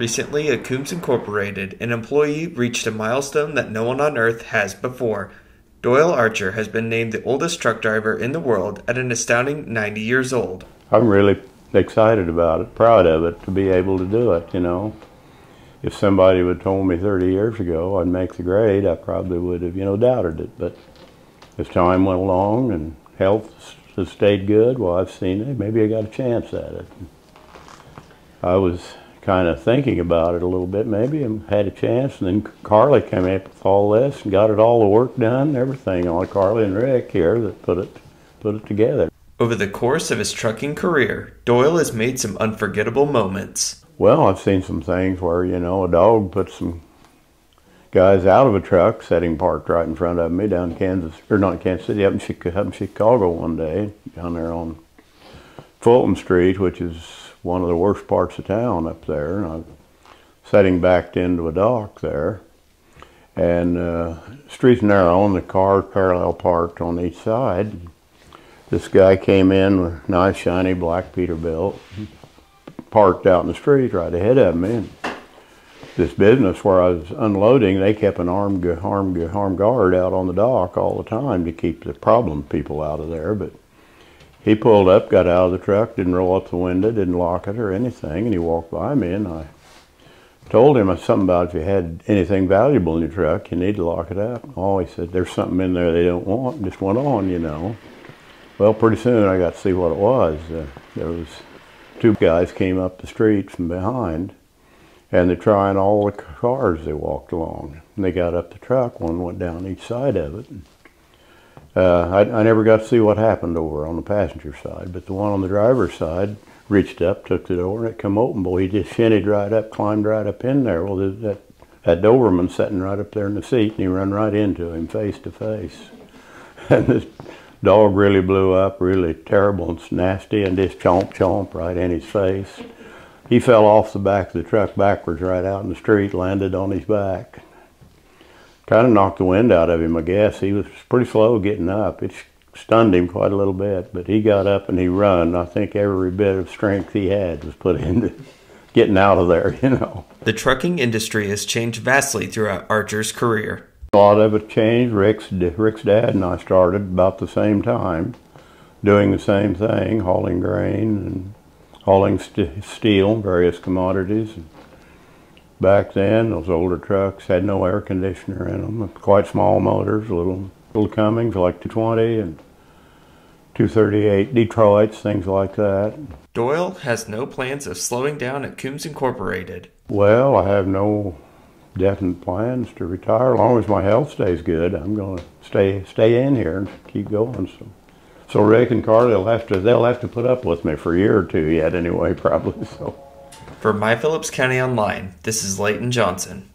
Recently, at Coomes Incorporated, an employee reached a milestone that no one on Earth has before. Doyle Archer has been named the oldest truck driver in the world at an astounding 90 years old. I'm really excited about it, proud of it, to be able to do it, you know. If somebody would have told me 30 years ago I'd make the grade, I probably would have, doubted it. But as time went along and health has stayed good, well, I've seen it. Maybe I got a chance at it. I was kind of thinking about it a little bit, maybe, and had a chance. And then Carly came up with all this and got it all the work done, everything. All Carly and Rick here that put it together. Over the course of his trucking career, Doyle has made some unforgettable moments. Well, I've seen some things where, a dog put some guys out of a truck, sitting parked right in front of me down not Kansas City, up in Chicago one day, down there on Fulton Street, which is one of the worst parts of town up there. And I was sitting backed into a dock there, and street's narrow and the cars parallel parked on each side. This guy came in with a nice shiny black Peterbilt, parked out in the street right ahead of me. And this business where I was unloading, they kept an armed guard out on the dock all the time to keep the problem people out of there. But he pulled up, got out of the truck, didn't roll up the window, didn't lock it or anything, and he walked by me, and I told him something about if you had anything valuable in your truck, you need to lock it up. Oh, he said, there's something in there they don't want, and just went on, Well, pretty soon I got to see what it was. There was two guys came up the street from behind, and they're trying all the cars they walked along. And they got up the truck, one went down each side of it. I never got to see what happened over on the passenger side, but the one on the driver's side reached up, took the door, and it come open. Boy, he just shinnied right up, climbed right up in there. Well, that Doberman sitting right up there in the seat, and he run right into him face to face. And this dog really blew up, really terrible and nasty, and just chomp right in his face. He fell off the back of the truck backwards right out in the street, landed on his back. Kind of knocked the wind out of him, I guess. He was pretty slow getting up. It stunned him quite a little bit, but he got up and he run. I think every bit of strength he had was put into getting out of there, The trucking industry has changed vastly throughout Archer's career. A lot of it changed. Rick's dad and I started about the same time, doing the same thing, hauling grain and hauling steel, various commodities. Back then, those older trucks had no air conditioner in them, quite small motors, little Cummings like 220 and 238 Detroits, things like that. Doyle has no plans of slowing down at Coomes Incorporated. Well, I have no definite plans to retire. As long as my health stays good, I'm going to stay in here and keep going. So Rick and Carly they'll have to put up with me for a year or two yet anyway, probably. So. For My Phillips County Online, this is Layton Johnson.